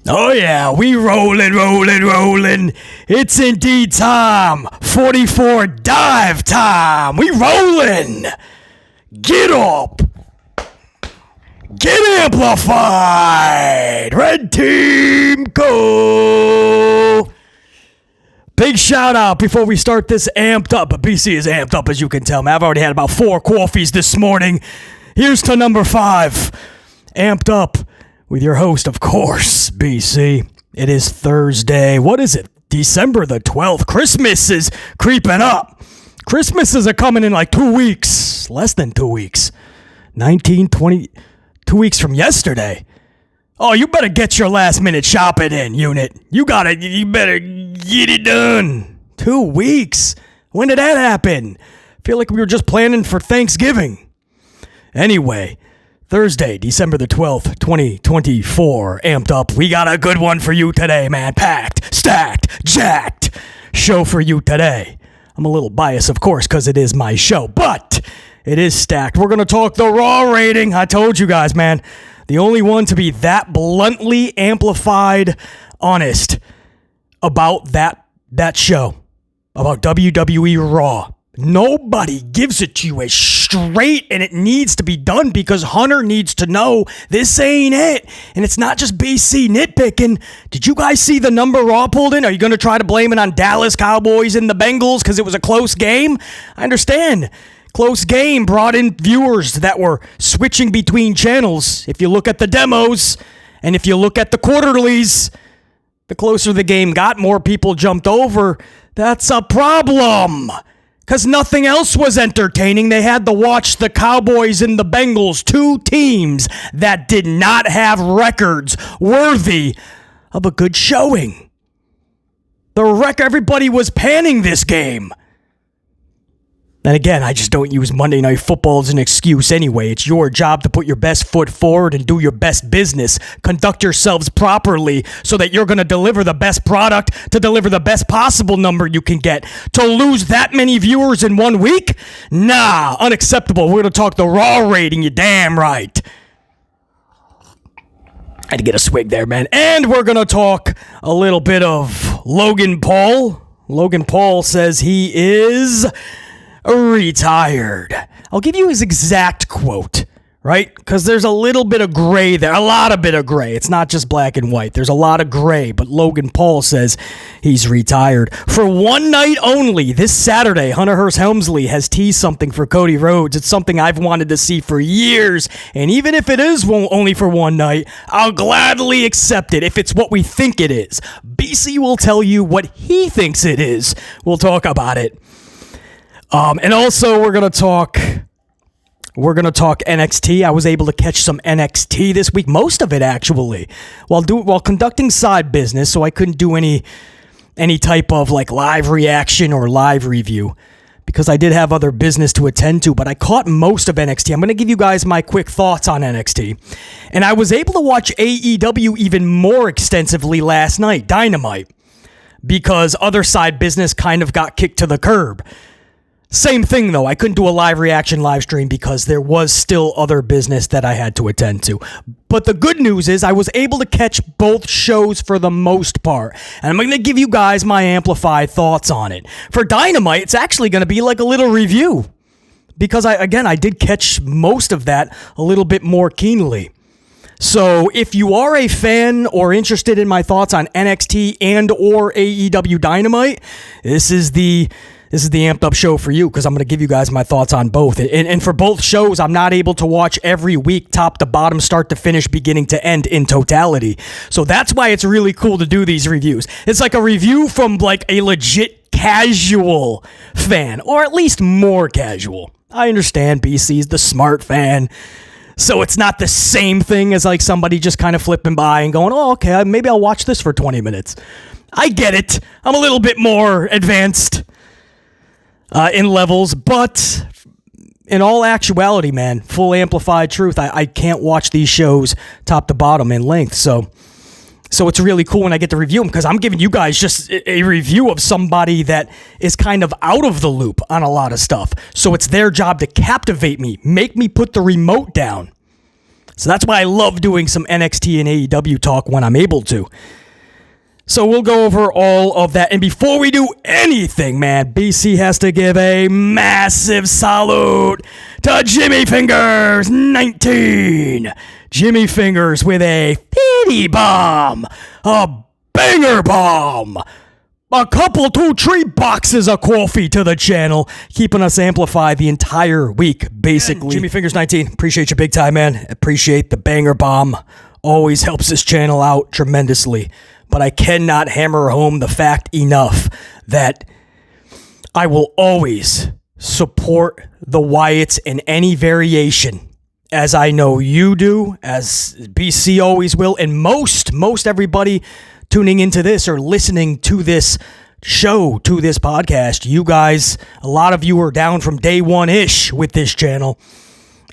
Oh yeah, we rolling. It's indeed time. 44 dive time. We rolling. Get up. Get amplified. Red team go. Big shout out before we start this amped up. BC is amped up, as you can tell, man. I've already had about 4 coffees this morning. Here's to number 5. Amped up. With your host, of course, BC. It is Thursday. What is it? December the 12th. Christmas is creeping up. Christmases are coming in like 2 weeks. Less than 2 weeks. 19, 20, 2 weeks from yesterday. Oh, you better get your last minute shopping in, unit. You better get it done. 2 weeks? When did that happen? I feel like we were just planning for Thanksgiving. Anyway, Thursday, December the 12th, 2024, amped up. We got a good one for you today, man. Packed, stacked, jacked show for you today. I'm a little biased, of course, because it is my show, but it is stacked. We're going to talk the Raw rating. I told you guys, man, the only one to be that bluntly amplified honest about that show, about WWE Raw. Nobody gives it to you as straight, and it needs to be done because Hunter needs to know this ain't it. And it's not just BC nitpicking. Did you guys see the number Raw pulled in? Are you going to try to blame it on Dallas Cowboys and the Bengals because it was a close game? I understand. Close game brought in viewers that were switching between channels. If you look at the demos and if you look at the quarterlies, the closer the game got, more people jumped over. That's a problem. Because nothing else was entertaining. They had to watch the Cowboys and the Bengals, 2 teams that did not have records worthy of a good showing. Everybody was panning this game. And again, I just don't use Monday Night Football as an excuse anyway. It's your job to put your best foot forward and do your best business. Conduct yourselves properly so that you're going to deliver the best product, to deliver the best possible number you can get. To lose that many viewers in 1 week? Nah, unacceptable. We're going to talk the Raw rating, you damn right. I had to get a swig there, man. And we're going to talk a little bit of Logan Paul. Logan Paul says he is retired. I'll give you his exact quote, right? Because there's a little bit of gray there, a lot of bit of gray. It's not just black and white. There's a lot of gray, but Logan Paul says he's retired. For one night only, this Saturday, Hunter Hearst Helmsley has teased something for Cody Rhodes. It's something I've wanted to see for years, and even if it is only for one night, I'll gladly accept it if it's what we think it is. BC will tell you what he thinks it is. We'll talk about it. And also we're going to talk NXT. I was able to catch some NXT this week, most of it actually, while conducting side business, so I couldn't do any type of like live reaction or live review because I did have other business to attend to, but I caught most of NXT. I'm going to give you guys my quick thoughts on NXT. And I was able to watch AEW even more extensively last night, Dynamite, because other side business kind of got kicked to the curb. Same thing, though. I couldn't do a live reaction live stream because there was still other business that I had to attend to. But the good news is I was able to catch both shows for the most part. And I'm going to give you guys my amplified thoughts on it. For Dynamite, it's actually going to be like a little review. Because, I did catch most of that a little bit more keenly. So if you are a fan or interested in my thoughts on NXT and or AEW Dynamite, this is the amped up show for you because I'm going to give you guys my thoughts on both. And for both shows, I'm not able to watch every week top to bottom, start to finish, beginning to end in totality. So that's why it's really cool to do these reviews. It's like a review from like a legit casual fan, or at least more casual. I understand BC's the smart fan. So it's not the same thing as like somebody just kind of flipping by and going, oh, okay, maybe I'll watch this for 20 minutes. I get it. I'm a little bit more advanced in levels, but in all actuality, man, full amplified truth, I can't watch these shows top to bottom in length. So it's really cool when I get to review them because I'm giving you guys just a review of somebody that is kind of out of the loop on a lot of stuff. So it's their job to captivate me, make me put the remote down. So that's why I love doing some NXT and AEW talk when I'm able to. So we'll go over all of that. And before we do anything, man, BC has to give a massive salute to Jimmy Fingers 19. Jimmy Fingers with a pity bomb, a banger bomb, a couple 2-3 boxes of coffee to the channel, keeping us amplified the entire week, basically. Jimmy Fingers 19, appreciate you big time, man. Appreciate the banger bomb. Always helps this channel out tremendously. But I cannot hammer home the fact enough that I will always support the Wyatts in any variation, as I know you do, as BC always will, and most everybody tuning into this or listening to this show, to this podcast, you guys, a lot of you are down from day one-ish with this channel,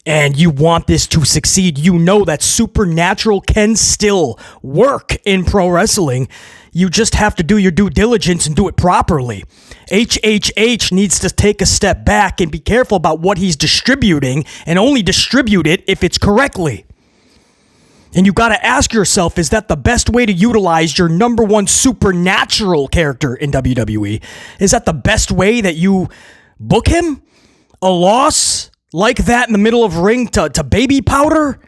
and you want this to succeed. You know that Supernatural can still work in pro wrestling. You just have to do your due diligence and do it properly. HHH needs to take a step back and be careful about what he's distributing, and only distribute it if it's correctly. And you got to ask yourself, is that the best way to utilize your number one supernatural character in WWE? Is that the best way that you book him? A loss like that in the middle of ring to baby powder?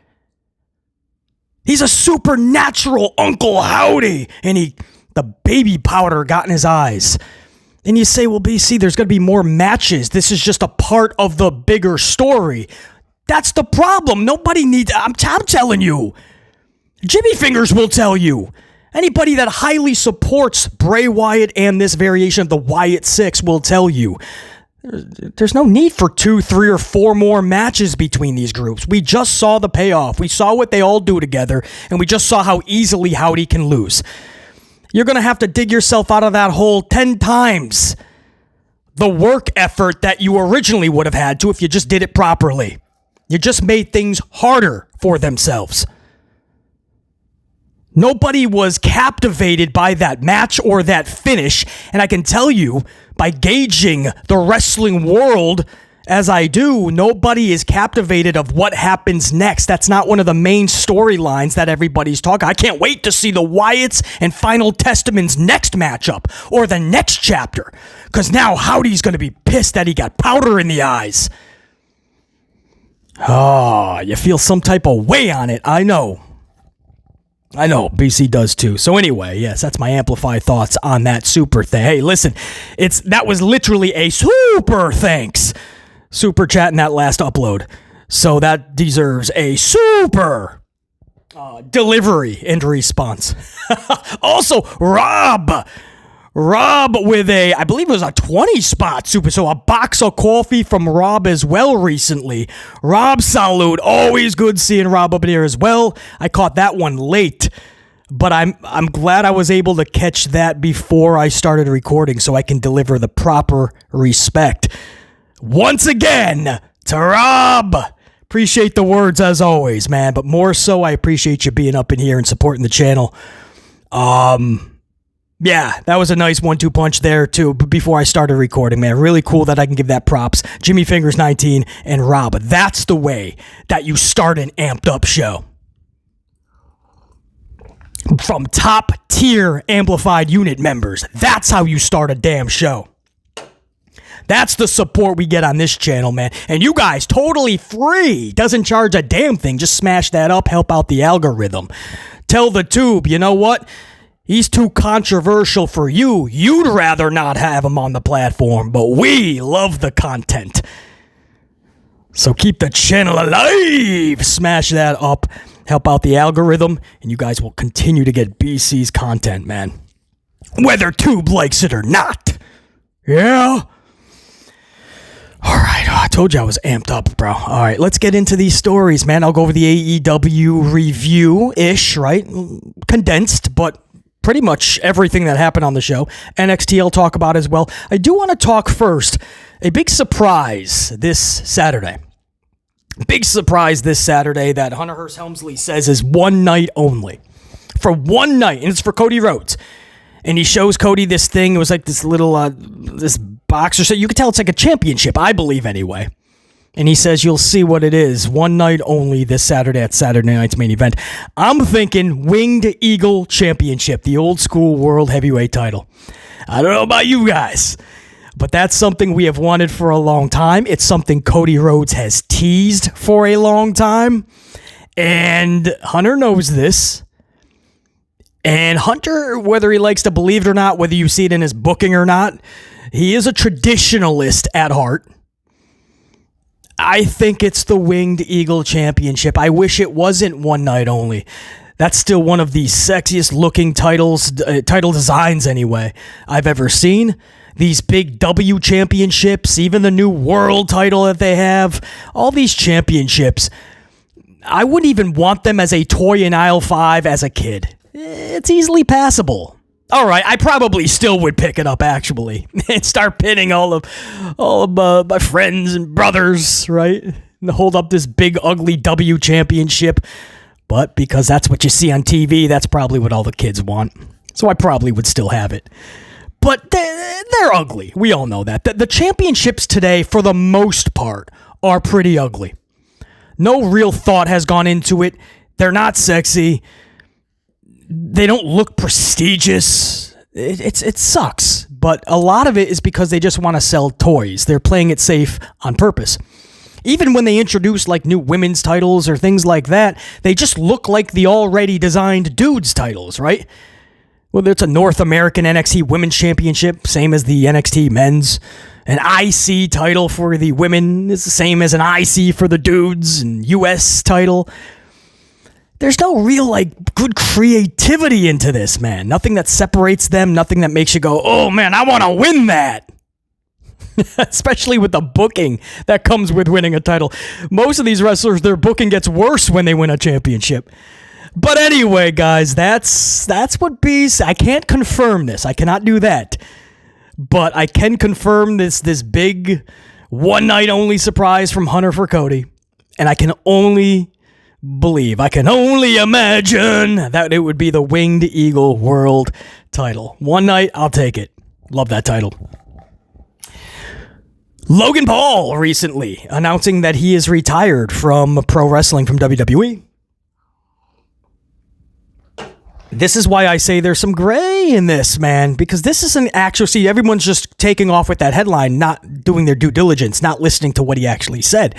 He's a supernatural Uncle Howdy, and the baby powder got in his eyes. And you say, well, BC, there's going to be more matches. This is just a part of the bigger story. That's the problem. Nobody needs... I'm telling you. Jimmy Fingers will tell you. Anybody that highly supports Bray Wyatt and this variation of the Wyatt 6 will tell you. There's no need for 2, 3, or 4 more matches between these groups. We just saw the payoff. We saw what they all do together, and we just saw how easily Howdy can lose. You're going to have to dig yourself out of that hole 10 times the work effort that you originally would have had to if you just did it properly. You just made things harder for themselves. Nobody was captivated by that match or that finish, and I can tell you, by gauging the wrestling world as I do, nobody is captivated of what happens next. That's not one of the main storylines that everybody's talking. I can't wait to see the Wyatts and Final Testament's next matchup or the next chapter, because now Howdy's going to be pissed that he got powder in the eyes. Oh, you feel some type of way on it, I know. BC does too. So anyway, yes, that's my amplified thoughts on that super thing. Hey, listen, that was literally a super thanks super chat in that last upload. So that deserves a super delivery and response. Also, Rob with I believe it was a 20 spot super. So a box of coffee from Rob as well recently. Rob, salute. Always good seeing Rob up in here as well. I caught that one late, but I'm glad I was able to catch that before I started recording so I can deliver the proper respect. Once again, to Rob. Appreciate the words as always, man. But more so, I appreciate you being up in here and supporting the channel. Yeah, that was a nice 1-2 punch there, too, before I started recording, man. Really cool that I can give that props. Jimmy Fingers 19 and Rob. That's the way that you start an amped up show. From top tier amplified unit members. That's how you start a damn show. That's the support we get on this channel, man. And you guys, totally free. Doesn't charge a damn thing. Just smash that up, help out the algorithm. Tell the tube, you know what? He's too controversial for you. You'd rather not have him on the platform, but we love the content. So keep the channel alive. Smash that up. Help out the algorithm, and you guys will continue to get BC's content, man. Whether Tube likes it or not. Yeah? All right, I told you I was amped up, bro. All right, let's get into these stories, man. I'll go over the AEW review-ish, right? Condensed, but pretty much everything that happened on the show. NXT I'll talk about as well. I do want to talk first. A big surprise this Saturday. Big surprise this Saturday that Hunter Hearst Helmsley says is one night only. For one night, and it's for Cody Rhodes. And he shows Cody this thing. It was like this little, this box or so. You could tell it's like a championship, I believe anyway. And he says, you'll see what it is. One night only this Saturday at Saturday Night's Main Event. I'm thinking Winged Eagle Championship, the old school World Heavyweight title. I don't know about you guys, but that's something we have wanted for a long time. It's something Cody Rhodes has teased for a long time. And Hunter knows this. And Hunter, whether he likes to believe it or not, whether you see it in his booking or not, he is a traditionalist at heart. I think it's the Winged Eagle Championship. I wish it wasn't one night only. That's still one of the sexiest looking title designs anyway I've ever seen. These big W championships, even the new world title that they have, all these championships, I wouldn't even want them as a toy in aisle 5 as a kid. It's easily passable. All right, I probably still would pick it up, actually, and start pinning all of my friends and brothers, right? And hold up this big, ugly W championship. But because that's what you see on TV, that's probably what all the kids want. So I probably would still have it. But they're ugly. We all know that. The championships today, for the most part, are pretty ugly. No real thought has gone into it. They're not sexy. They don't look prestigious. It sucks. But a lot of it is because they just want to sell toys. They're playing it safe on purpose. Even when they introduce like new women's titles or things like that, they just look like the already designed dudes titles, right? Whether it's a North American NXT Women's Championship, same as the NXT Men's. An IC title for the women is the same as an IC for the dudes, and US title. There's no real, like, good creativity into this, man. Nothing that separates them, nothing that makes you go, oh, man, I want to win that. Especially with the booking that comes with winning a title. Most of these wrestlers, their booking gets worse when they win a championship. But anyway, guys, that's what B's... I can't confirm this. I cannot do that. But I can confirm this big one-night-only surprise from Hunter for Cody. And I can only believe, I can only imagine that it would be the Winged Eagle World title. One night, I'll take it. Love that title. Logan Paul recently announcing that he is retired from pro wrestling from WWE. This is why I say there's some gray in this, man, because this isn't actual. See, everyone's just taking off with that headline, not doing their due diligence, not listening to what he actually said.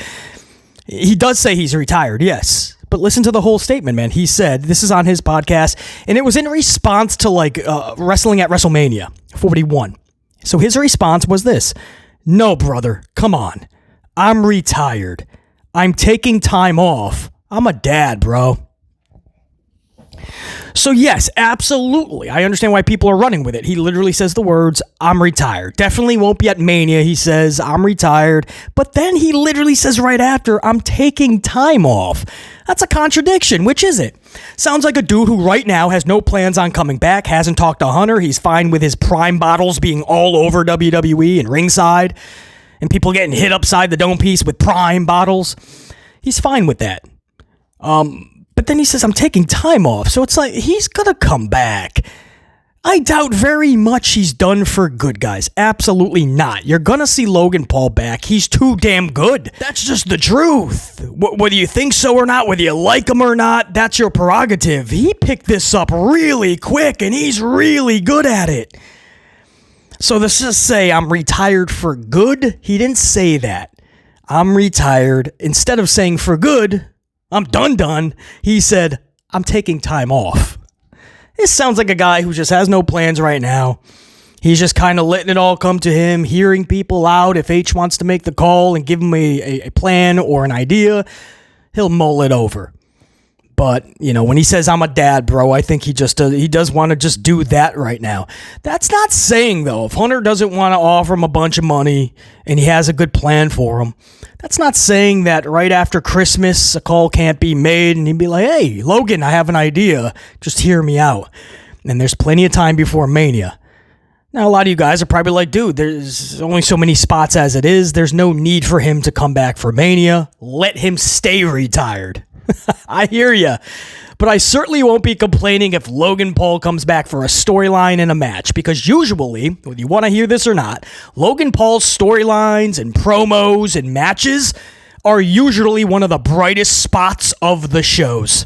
He does say he's retired, yes. But listen to the whole statement, man. He said, this is on his podcast, and it was in response to like wrestling at WrestleMania 41. So his response was this: no, brother, come on. I'm retired. I'm taking time off. I'm a dad, bro. So yes, absolutely. I understand why people are running with it. He literally says the words, I'm retired. Definitely won't be at Mania. He says, I'm retired. But then he literally says right after, I'm taking time off. That's a contradiction. Which is it? Sounds like a dude who right now has no plans on coming back, hasn't talked to Hunter. He's fine with his Prime bottles being all over WWE and ringside, and people getting hit upside the dome piece with Prime bottles. He's fine with that. But then he says, I'm taking time off. So it's like, he's going to come back. I doubt very much he's done for good, guys. Absolutely not. You're going to see Logan Paul back. He's too damn good. That's just the truth. Whether you think so or not, whether you like him or not, that's your prerogative. He picked this up really quick, and he's really good at it. So let's just say I'm retired for good. He didn't say that. I'm retired. Instead of saying for good, I'm done. He said, I'm taking time off. This sounds like a guy who just has no plans right now. He's just kind of letting it all come to him, hearing people out. If H wants to make the call and give him a plan or an idea, he'll mull it over. But, you know, when he says, I'm a dad, bro, I think he does want to just do that right now. That's not saying, though, if Hunter doesn't want to offer him a bunch of money and he has a good plan for him, that's not saying that right after Christmas a call can't be made and he'd be like, hey, Logan, I have an idea. Just hear me out. And there's plenty of time before Mania. Now, a lot of you guys are probably like, dude, there's only so many spots as it is. There's no need for him to come back for Mania. Let him stay retired. I hear you, but I certainly won't be complaining if Logan Paul comes back for a storyline and a match, because usually, whether you want to hear this or not, Logan Paul's storylines and promos and matches are usually one of the brightest spots of the shows.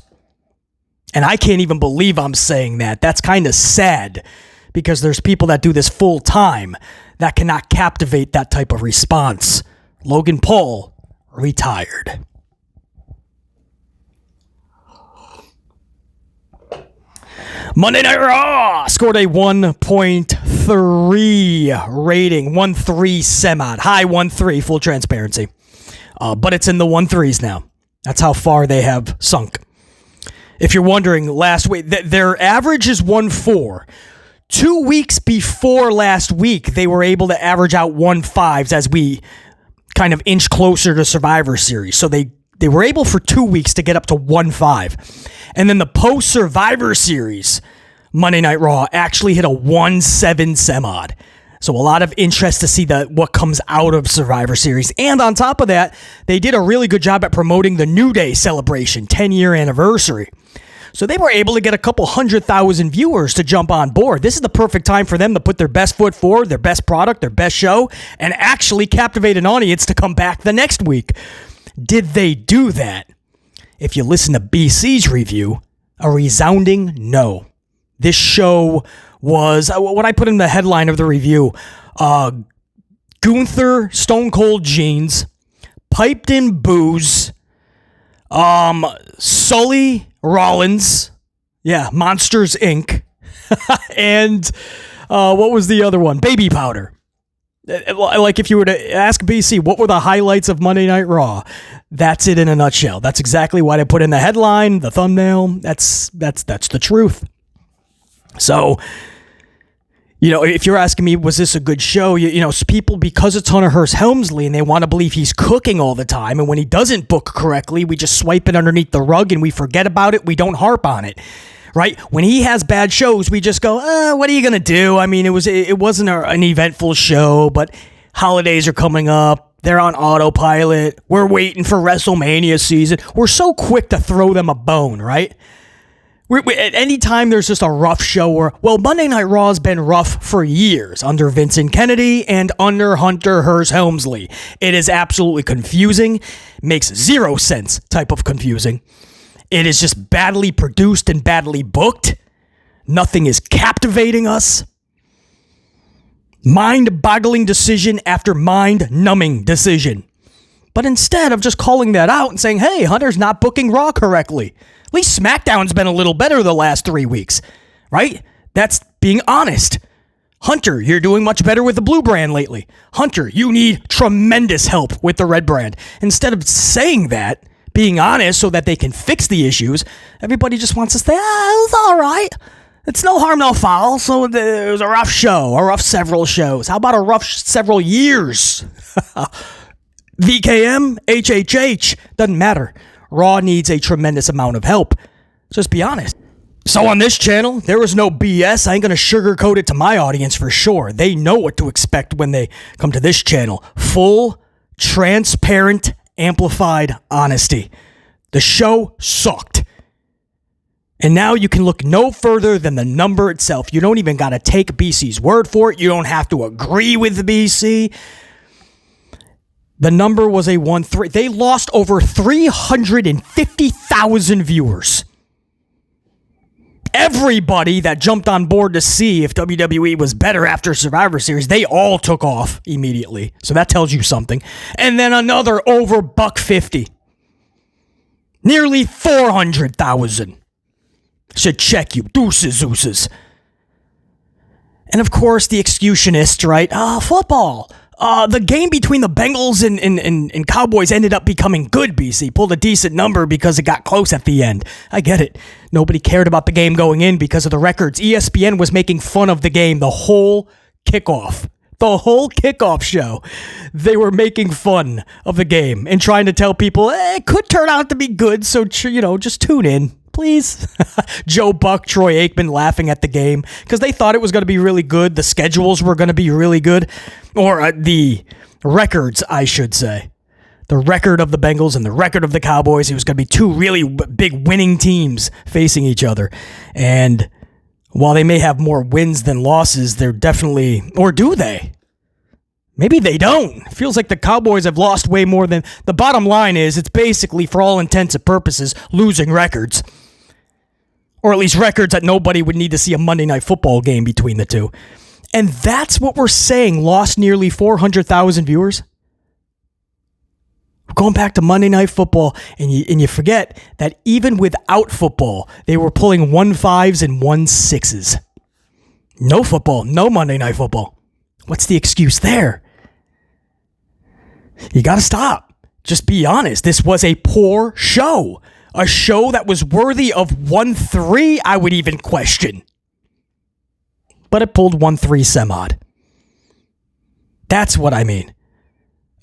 And I can't even believe I'm saying that. That's kind of sad because there's people that do this full time that cannot captivate that type of response. Logan Paul retired. Monday Night Raw scored a 1.3 rating, 1.3 semod, high 1.3, full transparency. But it's in the 1.3s now. That's how far they have sunk. If you're wondering, last week, their average is 1.4. 2 weeks before last week, they were able to average out 1.5s as we kind of inch closer to Survivor Series. So they were able for 2 weeks to get up to 1.5. And then the post-Survivor Series Monday Night Raw actually hit a 1.7 semod. So a lot of interest to see what comes out of Survivor Series. And on top of that, they did a really good job at promoting the New Day celebration, 10-year anniversary. So they were able to get a couple 100,000 viewers to jump on board. This is the perfect time for them to put their best foot forward, their best product, their best show, and actually captivate an audience to come back the next week. Did they do that? If you listen to BC's review, a resounding no. This show was, what I put in the headline of the review, Gunther Stone Cold jeans, piped in booze, Sully Rollins, Monsters Inc., and what was the other one? Baby powder. Like if you were to ask BC, what were the highlights of Monday Night Raw? That's it in a nutshell. That's exactly what I put in the headline, the thumbnail. That's the truth. So, if you're asking me, was this a good show? People, because it's Hunter Hearst Helmsley and they want to believe he's cooking all the time, and when he doesn't book correctly, we just swipe it underneath the rug and we forget about it. We don't harp on it. Right? When he has bad shows, we just go, what are you going to do? I mean, it wasn't an eventful show, but holidays are coming up. They're on autopilot. We're waiting for WrestleMania season. We're so quick to throw them a bone, right? At any time there's just a rough show Monday Night Raw has been rough for years under Vincent Kennedy and under Hunter Hearst Helmsley. It is absolutely confusing, makes zero sense type of confusing. It is just badly produced and badly booked. Nothing is captivating us. Mind-boggling decision after mind-numbing decision. But instead of just calling that out and saying, hey, Hunter's not booking Raw correctly. At least SmackDown's been a little better the last 3 weeks, right? That's being honest. Hunter, you're doing much better with the blue brand lately. Hunter, you need tremendous help with the red brand. Instead of saying that, being honest so that they can fix the issues, everybody just wants to say, it was all right. It's no harm, no foul. So it was a rough show, a rough several shows. How about a rough several years? VKM, HHH, doesn't matter. Raw needs a tremendous amount of help. Just be honest. So on this channel, there was no BS. I ain't going to sugarcoat it to my audience for sure. They know what to expect when they come to this channel. Full, transparent, amplified honesty. The show sucked. And now you can look no further than the number itself. You don't even got to take BC's word for it. You don't have to agree with BC. The number was a 1.3. They lost over 350,000 viewers. Everybody that jumped on board to see if WWE was better after Survivor Series, they all took off immediately. So that tells you something. And then another over $150. Nearly 400,000. Should check you. Deuces. And of course, the excutionist, right? Football. The game between the Bengals and Cowboys ended up becoming good, BC. Pulled a decent number because it got close at the end. I get it. Nobody cared about the game going in because of the records. ESPN was making fun of the game the whole kickoff. The whole kickoff show. They were making fun of the game and trying to tell people, it could turn out to be good, so, just tune in. Please. Joe Buck, Troy Aikman laughing at the game because they thought it was going to be really good. The schedules were going to be really good. Or the records, I should say. The record of the Bengals and the record of the Cowboys. It was going to be two really big winning teams facing each other. And while they may have more wins than losses, they're definitely, or do they? Maybe they don't. It feels like the Cowboys have lost way more than... The bottom line is it's basically, for all intents and purposes, losing records. Or at least records that nobody would need to see a Monday Night Football game between the two. And that's what we're saying, lost nearly 400,000 viewers. Going back to Monday Night Football, and you forget that even without football, they were pulling 1-5s and 1-6s. No football, no Monday Night Football. What's the excuse there? You got to stop. Just be honest. This was a poor show. A show that was worthy of 1-3, I would even question. But it pulled 1-3 some odd. That's what I mean.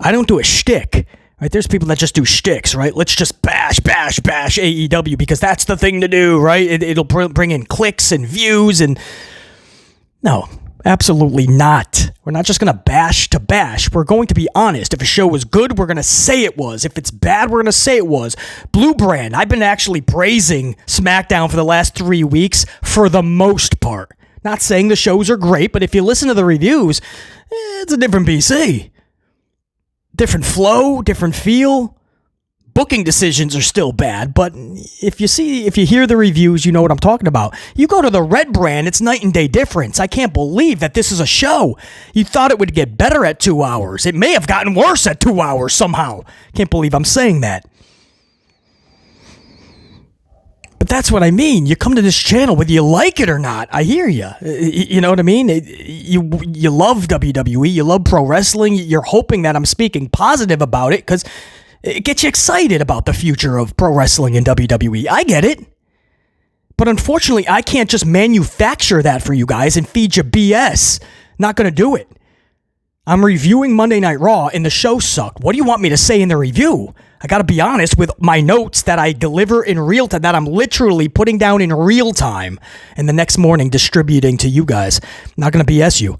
I don't do a shtick. Right? There's people that just do shticks, right? Let's just bash AEW because that's the thing to do, right? It'll bring in clicks and views and... No, absolutely not. We're not just going to bash to bash. We're going to be honest. If a show was good, we're going to say it was. If it's bad, we're going to say it was. Blue Brand, I've been actually praising SmackDown for the last 3 weeks for the most part. Not saying the shows are great, but if you listen to the reviews, it's a different BC. Different flow, different feel. Booking decisions are still bad, but if you hear the reviews, you know what I'm talking about. You go to the Red Brand, it's night and day difference. I can't believe that this is a show. You thought it would get better at 2 hours. It may have gotten worse at 2 hours somehow. Can't believe I'm saying that. But that's what I mean. You come to this channel whether you like it or not. I hear you. You know what I mean? You love WWE. You love pro wrestling. You're hoping that I'm speaking positive about it because it gets you excited about the future of pro wrestling and WWE. I get it. But unfortunately, I can't just manufacture that for you guys and feed you BS. Not going to do it. I'm reviewing Monday Night Raw and the show sucked. What do you want me to say in the review? I got to be honest with my notes that I deliver in real time, that I'm literally putting down in real time and the next morning distributing to you guys. I'm not going to BS you.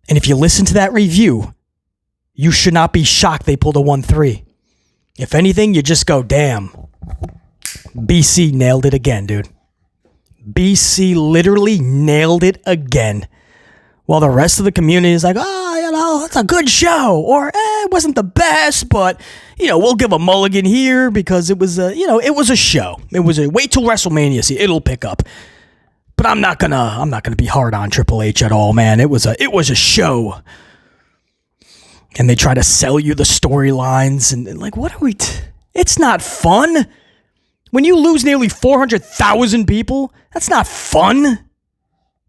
And if you listen to that review, you should not be shocked they pulled a 1-3. If anything, you just go, damn. BC nailed it again, dude. BC literally nailed it again. While the rest of the community is like, it's a good show. Or, it wasn't the best, but, we'll give a mulligan here because it was it was a show. It was wait till WrestleMania, see, it'll pick up. But I'm not gonna be hard on Triple H at all, man. It was a show. And they try to sell you the storylines and like, what are we... It's not fun. When you lose nearly 400,000 people, that's not fun.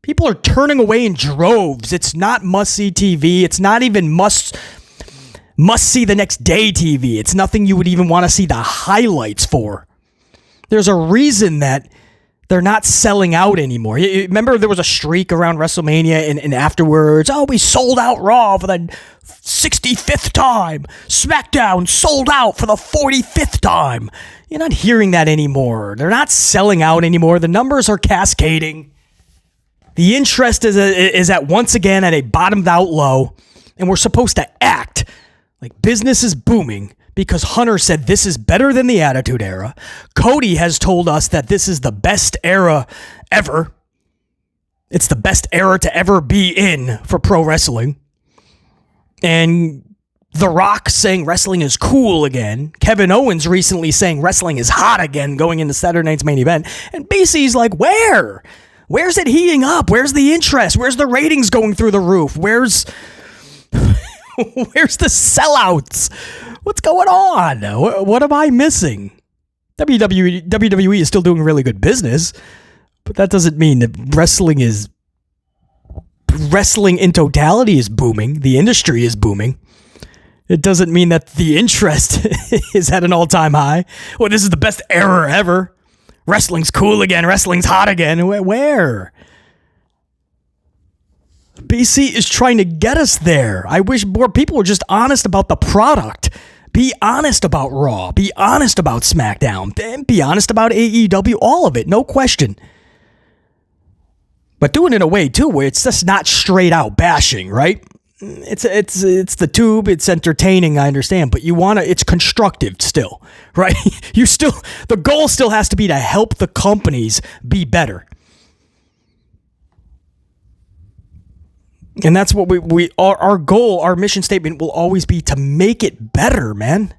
People are turning away in droves. It's not must-see TV. It's not even must-see the next day TV. It's nothing you would even want to see the highlights for. There's a reason that they're not selling out anymore. Remember there was a streak around WrestleMania and afterwards, we sold out Raw for the 65th time. SmackDown sold out for the 45th time. You're not hearing that anymore. They're not selling out anymore. The numbers are cascading. The interest is at once again at a bottomed out low, and we're supposed to act like business is booming because Hunter said this is better than the Attitude Era. Cody has told us that this is the best era ever. It's the best era to ever be in for pro wrestling. And The Rock saying wrestling is cool again. Kevin Owens recently saying wrestling is hot again going into Saturday night's main event. And BC's like, where? Where's it heating up? Where's the interest? Where's the ratings going through the roof? Where's the sellouts? What's going on? What am I missing? WWE is still doing really good business, but that doesn't mean that wrestling in totality is booming. The industry is booming. It doesn't mean that the interest is at an all-time high. Well, this is the best era ever. Wrestling's cool again. Wrestling's hot again. Where? BC is trying to get us there. I wish more people were just honest about the product. Be honest about Raw. Be honest about SmackDown. And be honest about AEW. All of it. No question. But do it in a way, too, where it's just not straight out bashing, right? It's the tube. It's entertaining, I understand. But it's constructive still, right? The goal still has to be to help the companies be better. And that's what our goal, our mission statement will always be to make it better, man.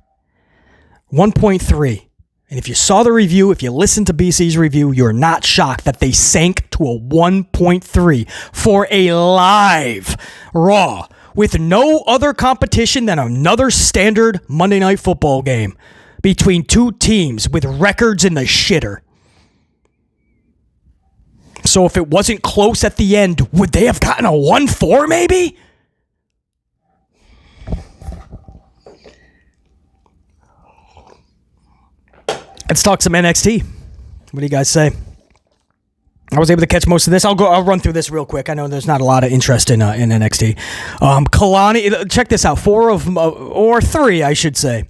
1.3. And if you saw the review, if you listened to BC's review, you're not shocked that they sank to a 1.3 for a live Raw with no other competition than another standard Monday Night Football game between two teams with records in the shitter. So if it wasn't close at the end, would they have gotten a 1-4 maybe? Let's talk some NXT. What do you guys say? I was able to catch most of this. I'll run through this real quick. I know there's not a lot of interest in NXT. Kalani, check this out. 3, I should say,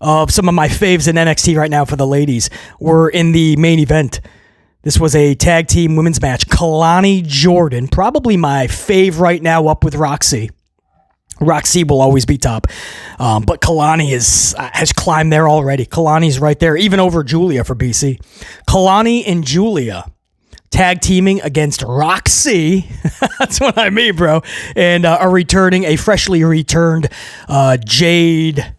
of some of my faves in NXT right now for the ladies were in the main event. This was a tag team women's match. Kalani Jordan, probably my fave right now, up with Roxy. Roxy will always be top. But Kalani has climbed there already. Kalani's right there, even over Julia for BC. Kalani and Julia tag teaming against Roxy. That's what I mean, bro. And a freshly returned Jade.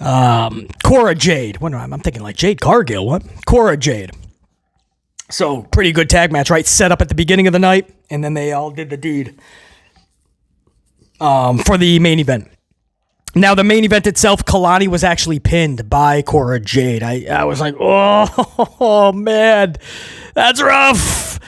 Cora Jade. What am I'm thinking like Jade Cargill. What? Cora Jade. So pretty good tag match, right? Set up at the beginning of the night, and then they all did the deed. For the main event. Now, the main event itself, Kalani was actually pinned by Cora Jade. I was like, oh, man, that's rough.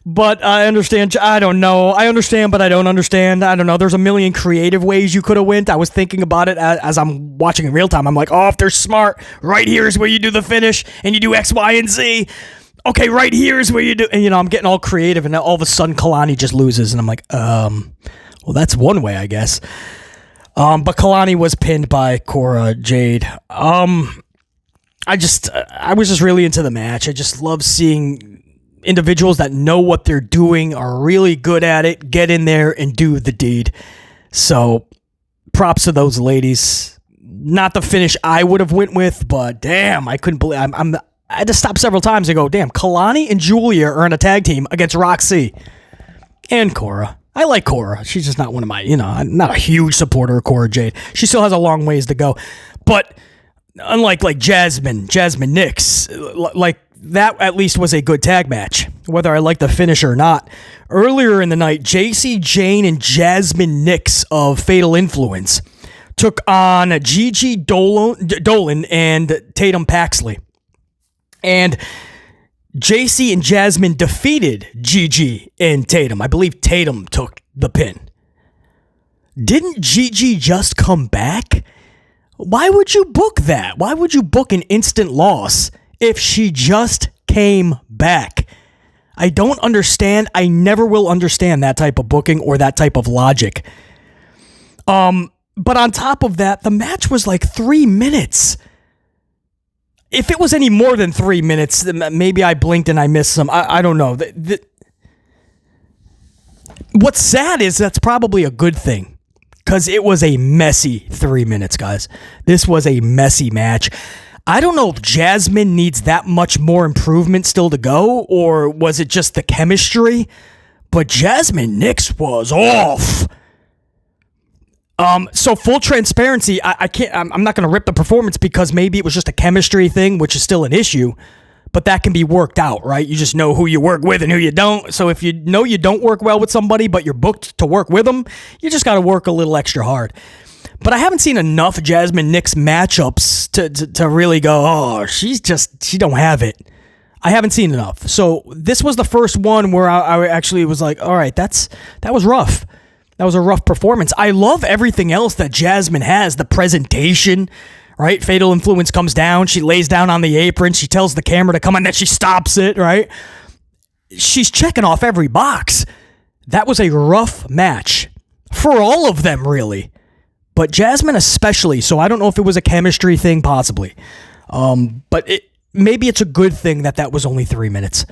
But I understand. I don't know. I understand, but I don't understand. I don't know. There's a million creative ways you could have went. I was thinking about it as I'm watching in real time. I'm like, oh, if they're smart, right here is where you do the finish, and you do X, Y, and Z. Okay, right here is where you do. And, I'm getting all creative, and all of a sudden, Kalani just loses, and I'm like, well, that's one way, I guess. But Kalani was pinned by Cora Jade. I was just really into the match. I just love seeing individuals that know what they're doing, are really good at it, get in there and do the deed. So, props to those ladies. Not the finish I would have went with, but damn, I couldn't believe. I had to stop several times and go, damn, Kalani and Julia are in a tag team against Roxy and Cora. I like Cora. She's just not one of my, I'm not a huge supporter of Cora Jade. She still has a long ways to go. But unlike Jasmine Nix, like that at least was a good tag match, whether I like the finish or not. Earlier in the night, JC Jane and Jasmine Nix of Fatal Influence took on Gigi Dolan and Tatum Paxley. And JC and Jasmine defeated Gigi and Tatum. I believe Tatum took the pin. Didn't Gigi just come back? Why would you book that? Why would you book an instant loss if she just came back? I don't understand. I never will understand that type of booking or that type of logic. But on top of that, the match was like 3 minutes. If it was any more than 3 minutes, maybe I blinked and I missed some. I don't know. What's sad is that's probably a good thing because it was a messy 3 minutes, guys. This was a messy match. I don't know if Jasmine needs that much more improvement still to go, or was it just the chemistry? But Jasmine Nix was off. So full transparency, I'm not going to rip the performance because maybe it was just a chemistry thing, which is still an issue, but that can be worked out, right? You just know who you work with and who you don't. So if you know you don't work well with somebody, but you're booked to work with them, you just got to work a little extra hard. But I haven't seen enough Jasmine Nix matchups to really go, oh, she don't have it. I haven't seen enough. So this was the first one where I actually was like, all right, that was rough. That was a rough performance. I love everything else that Jasmine has. The presentation, right? Fatal Influence comes down. She lays down on the apron. She tells the camera to come on, then she stops it, right? She's checking off every box. That was a rough match for all of them, really. But Jasmine especially, so I don't know if it was a chemistry thing, possibly. But maybe it's a good thing that was only 3 minutes.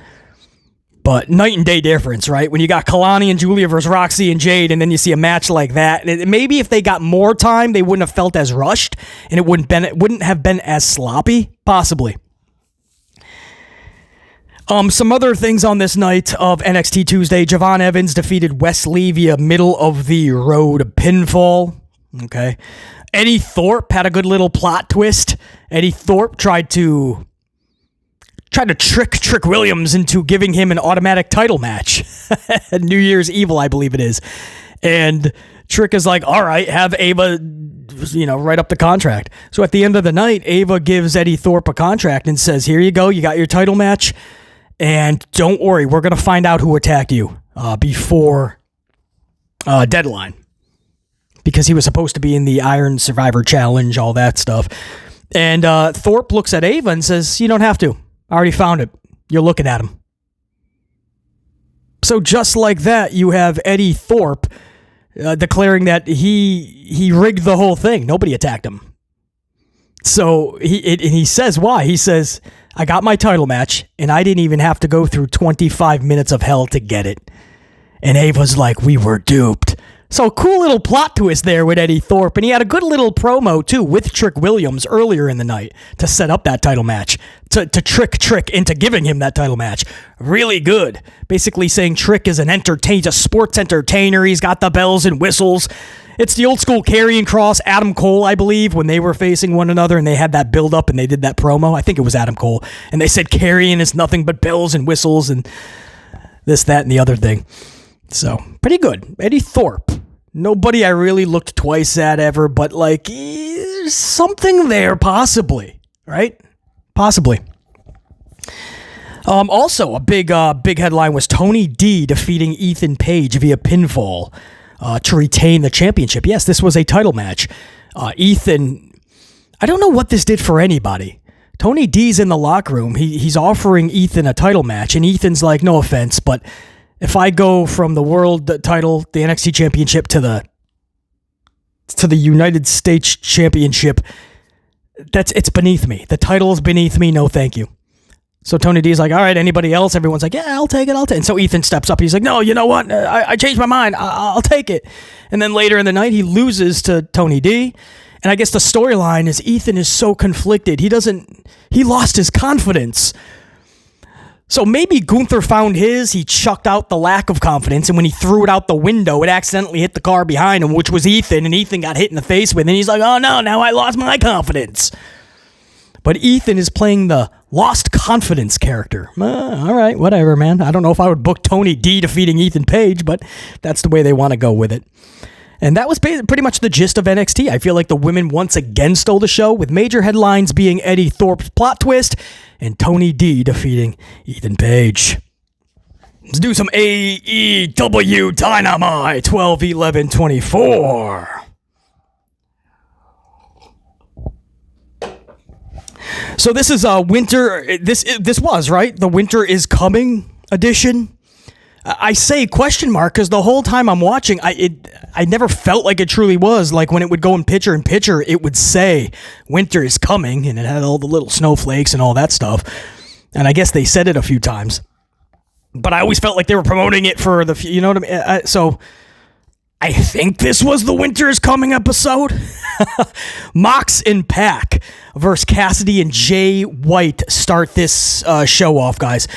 But night and day difference, right? When you got Kalani and Julia versus Roxy and Jade, and then you see a match like that. Maybe if they got more time, they wouldn't have felt as rushed, and it wouldn't have been as sloppy, possibly. Some other things on this night of NXT Tuesday. Javon Evans defeated Wes Lee via middle of the road pinfall. Okay. Eddie Thorpe had a good little plot twist. Eddie Thorpe tried to trick Williams into giving him an automatic title match at New Year's Evil, I believe it is. And Trick is like, all right, have Ava, write up the contract. So at the end of the night, Ava gives Eddie Thorpe a contract and says, here you go, you got your title match. And don't worry, we're going to find out who attacked you before deadline. Because he was supposed to be in the Iron Survivor Challenge, all that stuff. And Thorpe looks at Ava and says, you don't have to. I already found it. You're looking at him. So just like that, you have Eddie Thorpe declaring that he rigged the whole thing. Nobody attacked him. So he says why. He says, I got my title match, and I didn't even have to go through 25 minutes of hell to get it. And Ava's like, we were duped. So cool little plot twist there with Eddie Thorpe. And he had a good little promo, too, with Trick Williams earlier in the night to set up that title match, to trick into giving him that title match. Really good. Basically saying Trick is a sports entertainer. He's got the bells and whistles. It's the old school Karrion Kross, Adam Cole, I believe, when they were facing one another and they had that build up and they did that promo. I think it was Adam Cole. And they said Karrion is nothing but bells and whistles and this, that, and the other thing. So, pretty good. Eddie Thorpe. Nobody I really looked twice at ever, but there's something there, possibly. Right? Possibly. Also, a big headline was Tony D defeating Ethan Page via pinfall to retain the championship. Yes, this was a title match. Ethan, I don't know what this did for anybody. Tony D's in the locker room. He's offering Ethan a title match, and Ethan's like, no offense, but if I go from the world title, the NXT championship, to the United States championship, it's beneath me. The title is beneath me. No, thank you. So Tony D's like, all right, anybody else? Everyone's like, yeah, I'll take it. And so Ethan steps up. He's like, no, you know what? I changed my mind. I'll take it. And then later in the night, he loses to Tony D. And I guess the storyline is Ethan is so conflicted. He lost his confidence. So maybe Gunther found his. He chucked out the lack of confidence. And when he threw it out the window, it accidentally hit the car behind him, which was Ethan. And Ethan got hit in the face with it. And he's like, oh no, now I lost my confidence. But Ethan is playing the lost confidence character. All right, whatever, man. I don't know if I would book Tony D defeating Ethan Page, but that's the way they want to go with it. And that was pretty much the gist of NXT. I feel like the women once again stole the show, with major headlines being Eddie Thorpe's plot twist and Tony D defeating Ethan Page. Let's do some AEW Dynamite 12/11/24. So this is winter. This was right. The Winter is Coming edition. I say question mark because the whole time I'm watching, I never felt like it truly was. Like when it would go in picture, it would say winter is coming, and it had all the little snowflakes and all that stuff. And I guess they said it a few times, but I always felt like they were promoting it for the, you know what I mean? So I think this was the Winter is Coming episode. Mox and Pac versus Cassidy and Jay White start this show off, guys.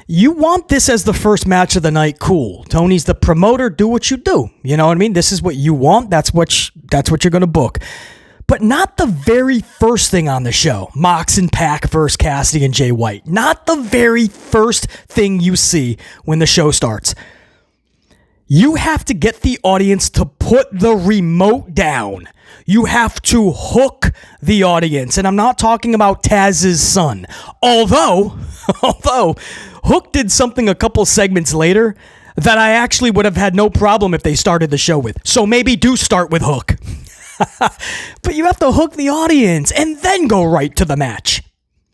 You want this as the first match of the night, cool. Tony's the promoter, do what you do. You know what I mean? This is what you want, that's what you're going to book. But not the very first thing on the show. Mox and Pac versus Cassidy and Jay White. Not the very first thing you see when the show starts. You have to get the audience to put the remote down. You have to hook the audience. And I'm not talking about Taz's son. Although Hook did something a couple segments later that I actually would have had no problem if they started the show with. So maybe do start with Hook. But you have to hook the audience and then go right to the match.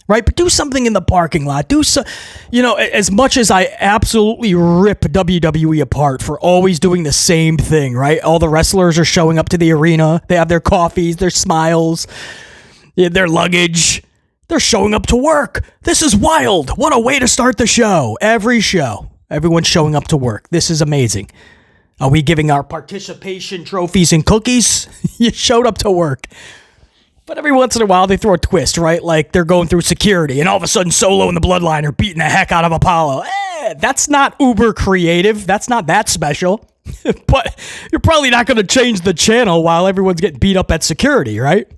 Right? But do something in the parking lot. As much as I absolutely rip WWE apart for always doing the same thing, right? All the wrestlers are showing up to the arena. They have their coffees, their smiles, their luggage. They're showing up to work. This is wild. What a way to start the show. Every show, everyone's showing up to work. This is amazing. Are we giving our participation trophies and cookies? You showed up to work. But every once in a while, they throw a twist, right? Like they're going through security, and all of a sudden Solo and the Bloodline are beating the heck out of Apollo. That's not uber creative. That's not that special. But you're probably not going to change the channel while everyone's getting beat up at security, right?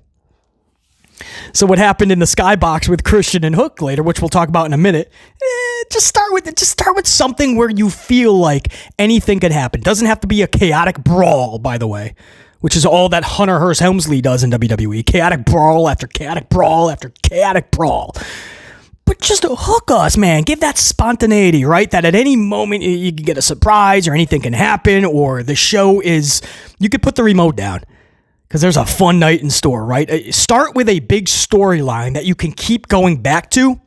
So what happened in the skybox with Christian and Hook later, which we'll talk about in a minute, just start with something where you feel like anything could happen. Doesn't have to be a chaotic brawl, by the way, which is all that Hunter Hearst Helmsley does in WWE. Chaotic brawl after chaotic brawl after chaotic brawl. But just hook us, man. Give that spontaneity, right? That at any moment you can get a surprise or anything can happen, or the show is, you could put the remote down because there's a fun night in store, right? Start with a big storyline that you can keep going back to.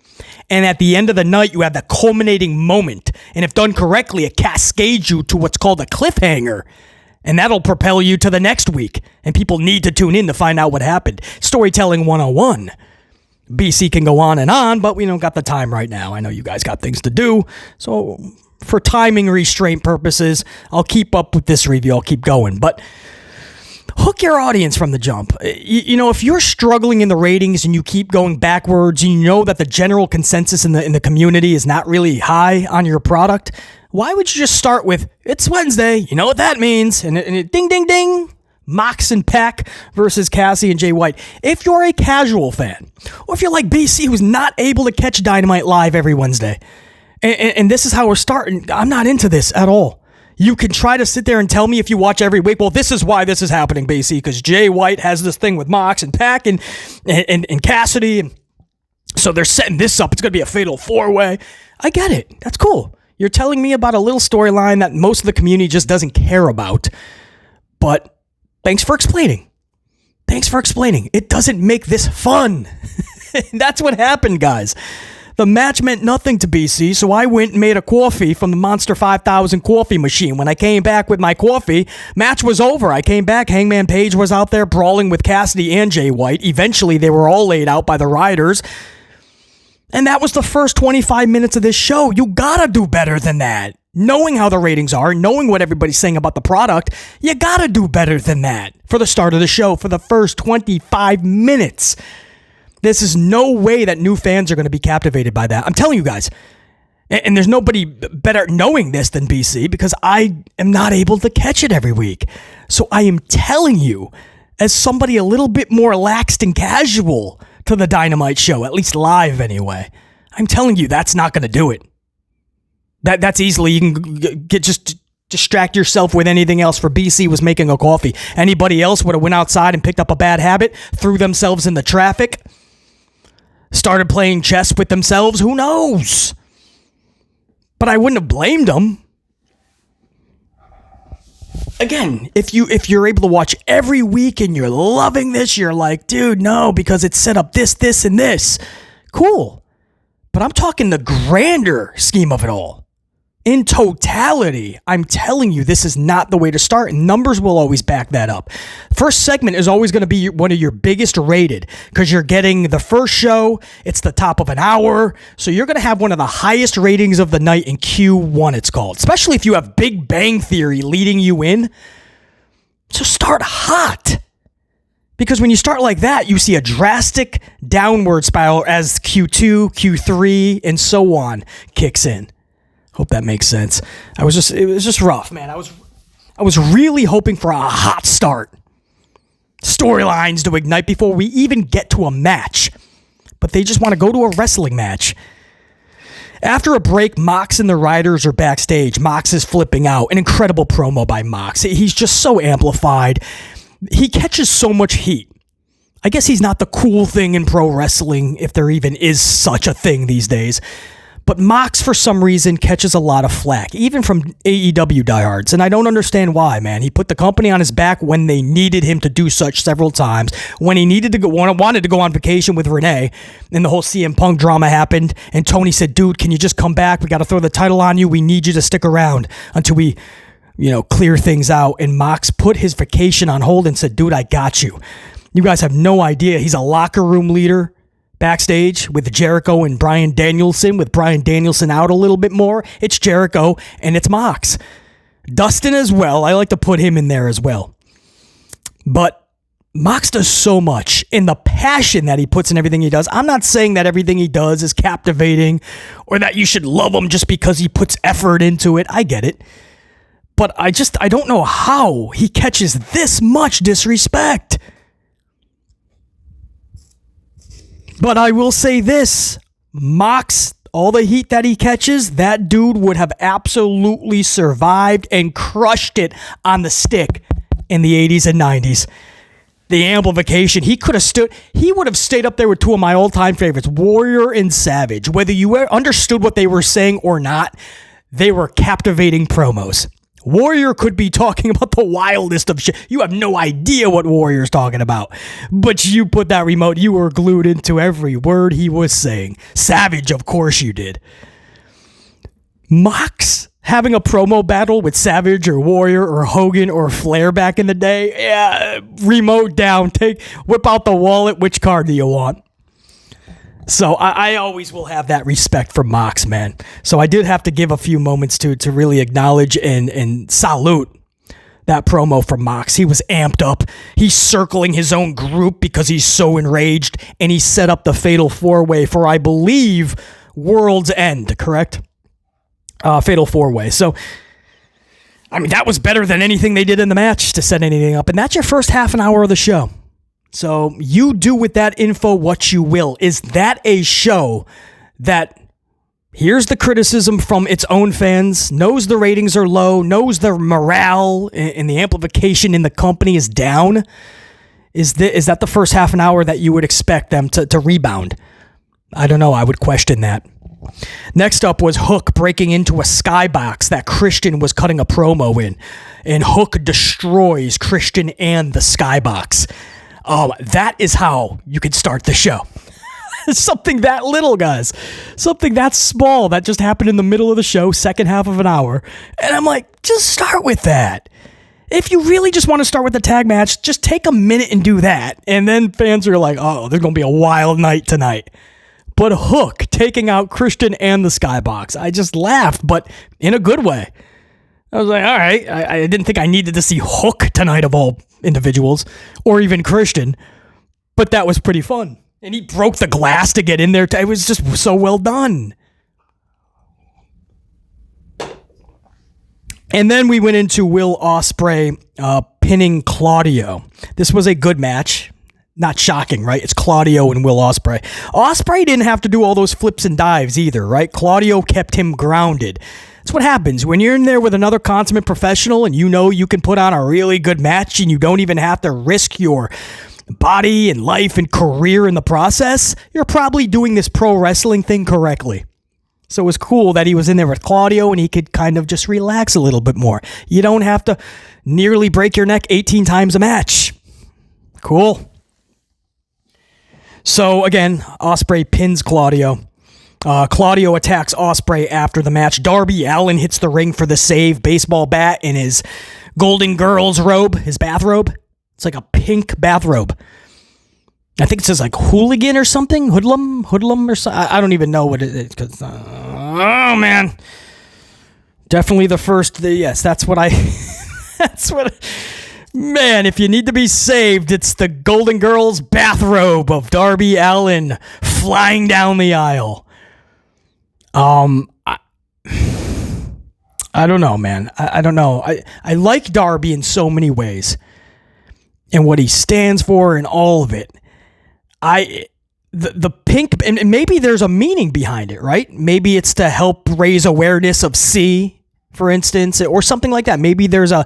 And at the end of the night, you have that culminating moment. And if done correctly, it cascades you to what's called a cliffhanger. And that'll propel you to the next week. And people need to tune in to find out what happened. Storytelling 101. BC can go on, but we don't got the time right now. I know you guys got things to do. So for timing restraint purposes, I'll keep up with this review. I'll keep going. But hook your audience from the jump. You know, if you're struggling in the ratings and you keep going backwards, you know that the general consensus in the community is not really high on your product, why would you just start with, it's Wednesday, you know what that means, and ding, ding, ding, Mox and Pac versus Cassie and Jay White. If you're a casual fan, or if you're like BC who's not able to catch Dynamite live every Wednesday, and this is how we're starting, I'm not into this at all. You can try to sit there and tell me if you watch every week, well, this is why this is happening, BC, because Jay White has this thing with Mox and Pac and Cassidy, and so they're setting this up. It's going to be a fatal four-way. I get it. That's cool. You're telling me about a little storyline that most of the community just doesn't care about, but thanks for explaining. Thanks for explaining. It doesn't make this fun. That's what happened, guys. The match meant nothing to BC, so I went and made a coffee from the Monster 5000 coffee machine. When I came back with my coffee, match was over. I came back, Hangman Page was out there brawling with Cassidy and Jay White. Eventually, they were all laid out by the Riders. And that was the first 25 minutes of this show. You gotta do better than that. Knowing how the ratings are, knowing what everybody's saying about the product, you gotta do better than that for the start of the show, for the first 25 minutes. This is no way that new fans are going to be captivated by that. I'm telling you guys. And there's nobody better knowing this than BC because I am not able to catch it every week. So I am telling you, as somebody a little bit more laxed and casual to the Dynamite show, at least live anyway, I'm telling you that's not going to do it. That's easily, you can just distract yourself with anything else. For BC was making a coffee. Anybody else would have went outside and picked up a bad habit, threw themselves in the traffic, started playing chess with themselves. Who knows? But I wouldn't have blamed them. Again, if you're able to watch every week and you're loving this, you're like, dude, no, because it's set up this, and this. Cool. But I'm talking the grander scheme of it all. In totality, I'm telling you, this is not the way to start, and numbers will always back that up. First segment is always going to be one of your biggest rated because you're getting the first show. It's the top of an hour, so you're going to have one of the highest ratings of the night in Q1, it's called, especially if you have Big Bang Theory leading you in. So start hot. Because when you start like that, you see a drastic downward spiral as Q2, Q3, and so on kicks in. Hope that makes sense. It was just rough, man. I was really hoping for a hot start. Storylines to ignite before we even get to a match. But they just want to go to a wrestling match. After a break, Mox and the Riders are backstage. Mox is flipping out. An incredible promo by Mox. He's just so amplified. He catches so much heat. I guess he's not the cool thing in pro wrestling, if there even is such a thing these days. But Mox, for some reason, catches a lot of flack, even from AEW diehards, and I don't understand why, man. He put the company on his back when they needed him to do such several times, when he wanted to go on vacation with Renee, and the whole CM Punk drama happened, and Tony said, dude, can you just come back? We got to throw the title on you. We need you to stick around until we, clear things out. And Mox put his vacation on hold and said, dude, I got you. You guys have no idea. He's a locker room leader. Backstage with Jericho and Bryan Danielson, with Bryan Danielson out a little bit more, it's Jericho and it's Mox. Dustin as well. I like to put him in there as well. But Mox does so much, in the passion that he puts in everything he does. I'm not saying that everything he does is captivating or that you should love him just because he puts effort into it. I get it. But I don't know how he catches this much disrespect. But I will say this, Mox, all the heat that he catches, that dude would have absolutely survived and crushed it on the stick in the 80s and 90s. The amplification, he would have stayed up there with two of my all-time favorites, Warrior and Savage. Whether you understood what they were saying or not, they were captivating promos. Warrior could be talking about the wildest of shit. You have no idea what Warrior's talking about. But you put that remote, you were glued into every word he was saying. Savage, of course you did. Mox having a promo battle with Savage or Warrior or Hogan or Flair back in the day, yeah, remote down, whip out the wallet, which card do you want? So I always will have that respect for Mox, man. So I did have to give a few moments to really acknowledge and salute that promo from Mox. He was amped up. He's circling his own group because he's so enraged, and he set up the Fatal 4-Way for, I believe, World's End, correct? Fatal 4-Way. So, I mean, that was better than anything they did in the match to set anything up. And that's your first half an hour of the show. So you do with that info what you will. Is that a show that hears the criticism from its own fans, knows the ratings are low, knows the morale and the amplification in the company is down? Is that the first half an hour that you would expect them to rebound? I don't know. I would question that. Next up was Hook breaking into a skybox that Christian was cutting a promo in. And Hook destroys Christian and the skybox. That is how you could start the show. Something that little, guys. Something that small that just happened in the middle of the show, second half of an hour. And I'm like, just start with that. If you really just want to start with the tag match, just take a minute and do that. And then fans are like, oh, there's going to be a wild night tonight. But Hook taking out Christian and the skybox. I just laughed, but in a good way. I was like, all right, I didn't think I needed to see Hook tonight of all individuals, or even Christian, but that was pretty fun. And he broke the glass to get in there. It was just so well done. And then we went into Will Ospreay pinning Claudio. This was a good match. Not shocking, right? It's Claudio and Will Ospreay. Ospreay didn't have to do all those flips and dives either, right? Claudio kept him grounded. That's what happens when you're in there with another consummate professional and you know you can put on a really good match and you don't even have to risk your body and life and career in the process. You're probably doing this pro wrestling thing correctly. So it was cool that he was in there with Claudio and he could kind of just relax a little bit more. You don't have to nearly break your neck 18 times a match. Cool. So again, Ospreay pins Claudio. Claudio attacks Ospreay after the match. Darby Allin hits the ring for the save. Baseball bat in his Golden Girls robe, his bathrobe. It's like a pink bathrobe. I think it says like hooligan or something. Hoodlum or something. I don't even know what it is. Oh, man. Definitely the first. Yes, that's what I... that's what... Man, if you need to be saved, it's the Golden Girls bathrobe of Darby Allin flying down the aisle. I don't know, man. I don't know. I like Darby in so many ways and what he stands for and all of it. The pink, and maybe there's a meaning behind it, right? Maybe it's to help raise awareness of C, for instance, or something like that. Maybe there's a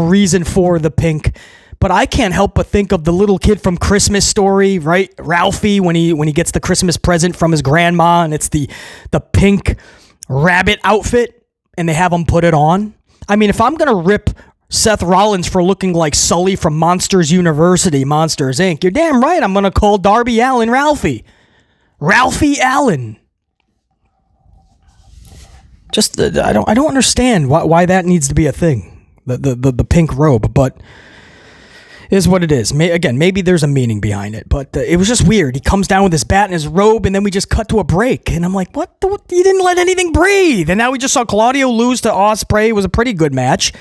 reason for the pink. But I can't help but think of the little kid from Christmas Story, right? Ralphie, when he gets the Christmas present from his grandma, and it's the pink rabbit outfit, and they have him put it on. I mean, if I'm going to rip Seth Rollins for looking like Sully from Monsters University, Monsters, Inc., you're damn right I'm going to call Darby Allin Ralphie. Ralphie Allin. Just, I don't understand why that needs to be a thing, the pink robe, but... is what it is. Again, maybe there's a meaning behind it, but it was just weird. He comes down with his bat and his robe, and then we just cut to a break. And I'm like, what? You didn't let anything breathe. And now we just saw Claudio lose to Ospreay. It was a pretty good match.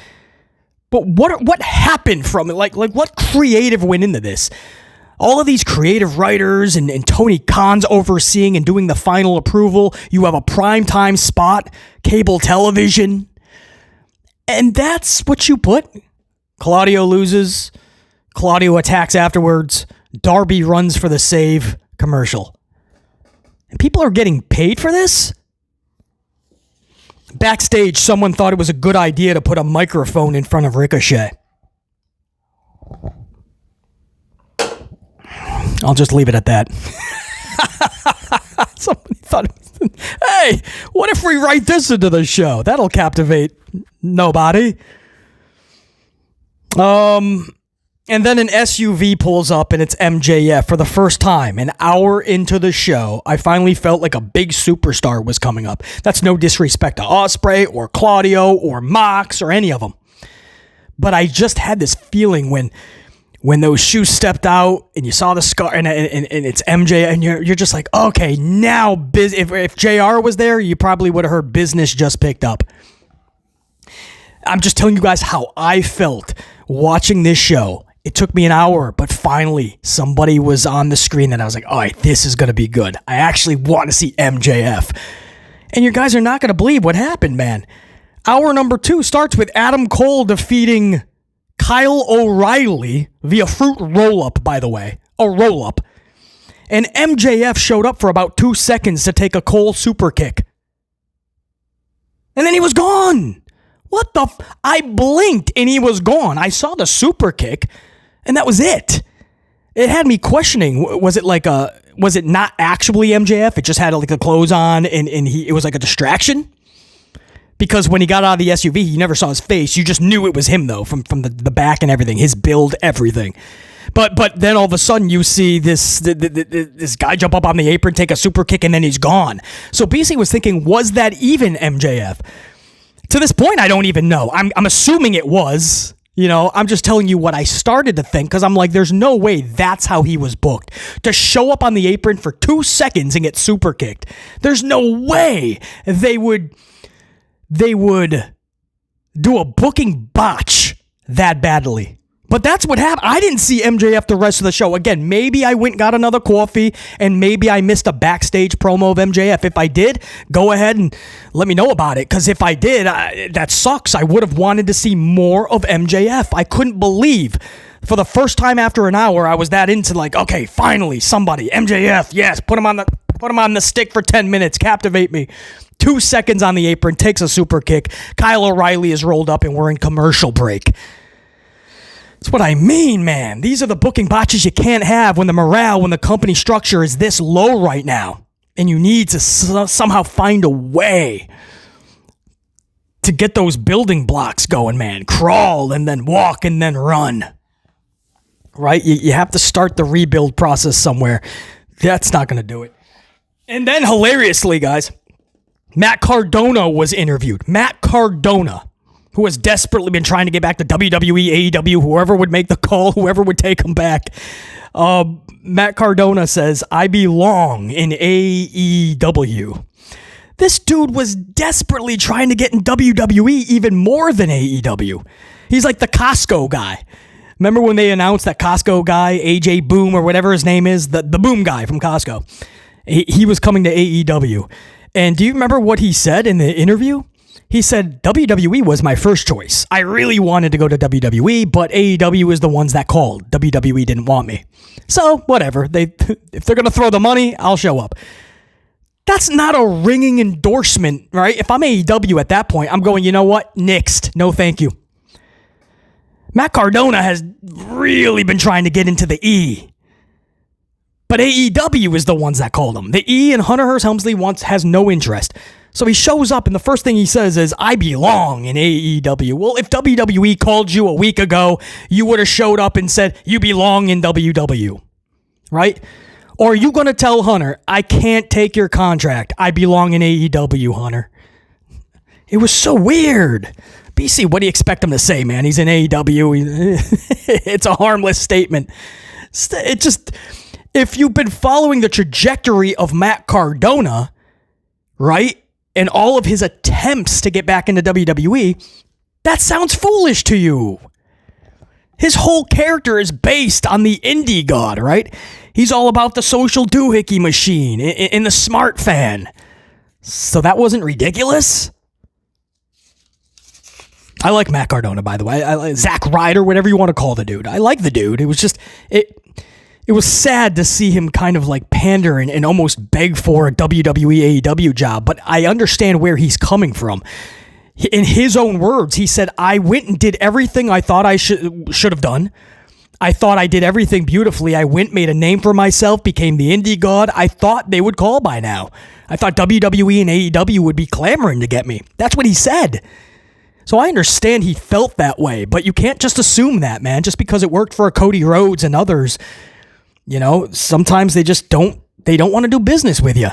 But what happened from it? Like what creative went into this? All of these creative writers and Tony Khan's overseeing and doing the final approval. You have a primetime spot, cable television. And that's what you put. Claudio loses. Claudio attacks afterwards. Darby runs for the save. Commercial. And people are getting paid for this? Backstage, someone thought it was a good idea to put a microphone in front of Ricochet. I'll just leave it at that. Somebody thought, hey, what if we write this into the show? That'll captivate nobody. And then an SUV pulls up and it's MJF for the first time. An hour into the show, I finally felt like a big superstar was coming up. That's no disrespect to Ospreay or Claudio or Mox or any of them. But I just had this feeling when those shoes stepped out and you saw the scar and it's MJ and you're just like, okay, now if JR was there, you probably would have heard business just picked up. I'm just telling you guys how I felt watching this show. It took me an hour, but finally somebody was on the screen and I was like, all right, this is going to be good. I actually want to see MJF. And you guys are not going to believe what happened, man. Hour number 2 starts with Adam Cole defeating Kyle O'Reilly via fruit roll-up, by the way. A roll-up. And MJF showed up for about 2 seconds to take a Cole super kick. And then he was gone. What the I blinked and he was gone. I saw the super kick and that was it. It had me questioning, was it not actually MJF? It just had like the clothes on and it was like a distraction? Because when he got out of the SUV, you never saw his face. You just knew it was him though, from the back and everything, his build, everything. But then all of a sudden you see this guy jump up on the apron, take a super kick, and then he's gone. So BC was thinking, was that even MJF? To this point, I don't even know. I'm assuming it was. You know, I'm just telling you what I started to think because I'm like, there's no way that's how he was booked. To show up on the apron for 2 seconds and get super kicked. There's no way they would do a booking botch that badly. But that's what happened. I didn't see MJF the rest of the show. Again, maybe I went and got another coffee, and maybe I missed a backstage promo of MJF. If I did, go ahead and let me know about it. Because if I did, that sucks. I would have wanted to see more of MJF. I couldn't believe, for the first time after an hour, I was that into like, okay, finally, somebody, MJF, yes, put him on the stick for 10 minutes, captivate me. 2 seconds on the apron, takes a super kick. Kyle O'Reilly is rolled up, and we're in commercial break. That's what I mean, man. These are the booking botches you can't have when the company structure is this low right now. And you need to somehow find a way to get those building blocks going, man. Crawl and then walk and then run. Right? You have to start the rebuild process somewhere. That's not going to do it. And then hilariously, guys, Matt Cardona was interviewed. Matt Cardona, who has desperately been trying to get back to WWE, AEW, whoever would make the call, whoever would take him back. Matt Cardona says, I belong in AEW. This dude was desperately trying to get in WWE even more than AEW. He's like the Costco guy. Remember when they announced that Costco guy, AJ Boom or whatever his name is, the Boom guy from Costco? He was coming to AEW. And do you remember what he said in the interview? He said, WWE was my first choice. I really wanted to go to WWE, but AEW is the ones that called. WWE didn't want me. So, whatever. If they're going to throw the money, I'll show up. That's not a ringing endorsement, right? If I'm AEW at that point, I'm going, you know what? Nixed. No, thank you. Matt Cardona has really been trying to get into the E. But AEW is the ones that called him. The E and Hunter Hearst Helmsley has no interest. So he shows up and the first thing he says is, I belong in AEW. Well, if WWE called you a week ago, you would have showed up and said, you belong in WW. Right? Or are you going to tell Hunter, I can't take your contract. I belong in AEW, Hunter. It was so weird. BC, what do you expect him to say, man? He's in AEW. It's a harmless statement. It just, if you've been following the trajectory of Matt Cardona, right? And all of his attempts to get back into WWE, That sounds foolish to you. His whole character is based on the indie god, right? He's all about the social doohickey machine and the smart fan. So that wasn't ridiculous? I like Matt Cardona, by the way. I like Zack Ryder, whatever you want to call the dude. I like the dude. It was just, it was sad to see him kind of like pander and almost beg for a WWE AEW job, but I understand where he's coming from. In his own words, he said, I went and did everything I thought I should have done. I thought I did everything beautifully. I went, made a name for myself, became the indie god. I thought they would call by now. I thought WWE and AEW would be clamoring to get me. That's what he said. So I understand he felt that way, but you can't just assume that, man. Just because it worked for Cody Rhodes and others, you know, sometimes they just don't want to do business with you.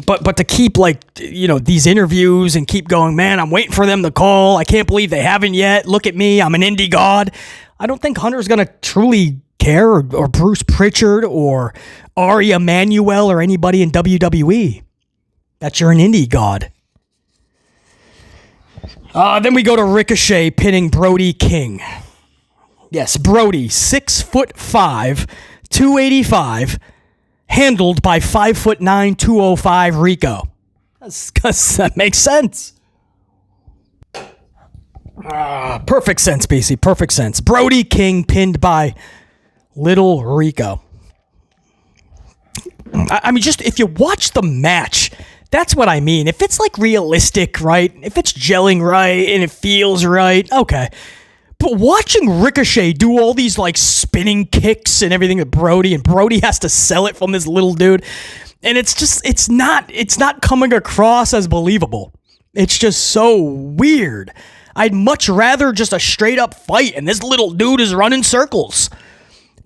But to keep, like, you know, these interviews and keep going, man, I'm waiting for them to call. I can't believe they haven't yet. Look at me. I'm an indie god. I don't think Hunter's going to truly care, or Bruce Pritchard or Ari Emanuel or anybody in WWE, that you're an indie god. Then we go to Ricochet pinning Brody King. Yes, Brody, 6'5", 285, handled by 5'9", 205 Rico. That makes sense. Perfect sense, BC. Perfect sense. Brody King pinned by Little Rico. I mean, just if you watch the match, that's what I mean. If it's like realistic, right? If it's gelling right and it feels right, okay. But watching Ricochet do all these like spinning kicks and everything that Brody has to sell it from this little dude, and it's not coming across as believable. It's just so weird. I'd much rather just a straight up fight and this little dude is running circles.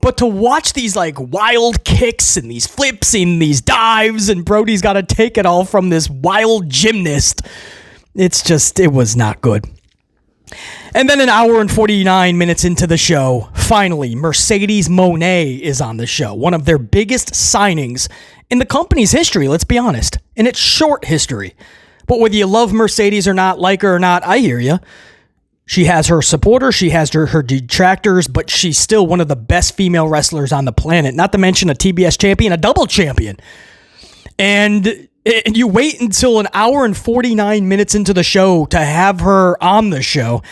But to watch these like wild kicks and these flips and these dives, and Brody's got to take it all from this wild gymnast, it was not good. And then an hour and 49 minutes into the show, finally, Mercedes Moné is on the show. One of their biggest signings in the company's history, let's be honest. In its short history. But whether you love Mercedes or not, like her or not, I hear you. She has her supporters, she has her detractors, but she's still one of the best female wrestlers on the planet. Not to mention a TBS champion, a double champion. And you wait until an hour and 49 minutes into the show to have her on the show.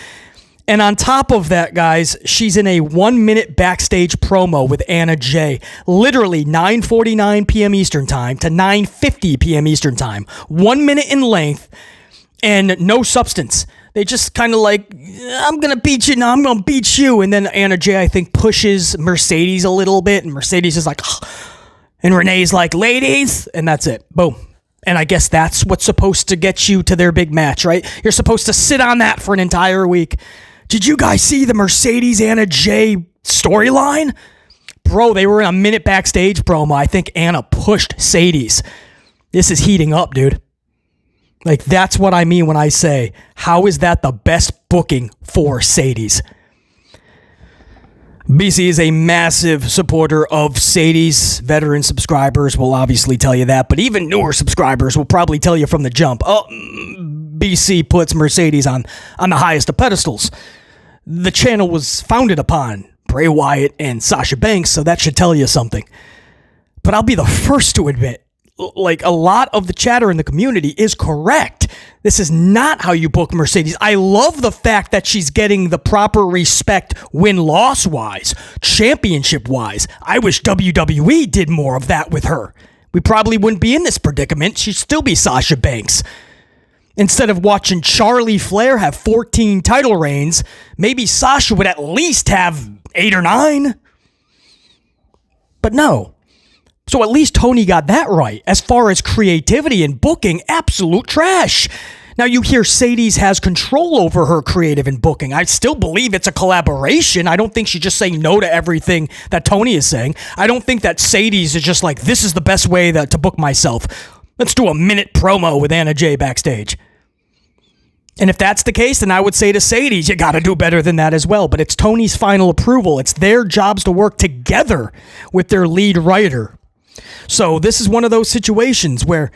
And on top of that, guys, she's in a 1-minute backstage promo with Anna Jay. Literally 9:49 p.m. Eastern Time to 9:50 p.m. Eastern Time. 1 minute in length and no substance. They just kind of like, I'm going to beat you. No, I'm going to beat you. And then Anna Jay, I think, pushes Mercedes a little bit. And Mercedes is like, and Renee's like, ladies. And that's it. Boom. And I guess that's what's supposed to get you to their big match, right? You're supposed to sit on that for an entire week. Did you guys see the Mercedes Anna Jay storyline? Bro, they were in a minute backstage promo. I think Anna pushed Sadie's. This is heating up, dude. Like, that's what I mean when I say, how is that the best booking for Sadie's? BC is a massive supporter of Sadie's. Veteran subscribers will obviously tell you that, but even newer subscribers will probably tell you from the jump, oh, BC puts Mercedes on the highest of pedestals. The channel was founded upon Bray Wyatt and Sasha Banks, so that should tell you something. But I'll be the first to admit, like, a lot of the chatter in the community is correct. This is not how you book Mercedes. I love the fact that she's getting the proper respect win-loss wise, championship wise. I wish WWE did more of that with her. We probably wouldn't be in this predicament. She'd still be Sasha Banks. Instead of watching Charlie Flair have 14 title reigns, maybe Sasha would at least have 8 or 9. But no. So at least Tony got that right. As far as creativity and booking, absolute trash. Now you hear Sadie's has control over her creative and booking. I still believe it's a collaboration. I don't think she's just saying no to everything that Tony is saying. I don't think that Sadie's is just like, this is the best way to book myself. Let's do a minute promo with Anna Jay backstage. And if that's the case, then I would say to Sadie's, you got to do better than that as well. But it's Tony's final approval. It's their jobs to work together with their lead writer. So this is one of those situations where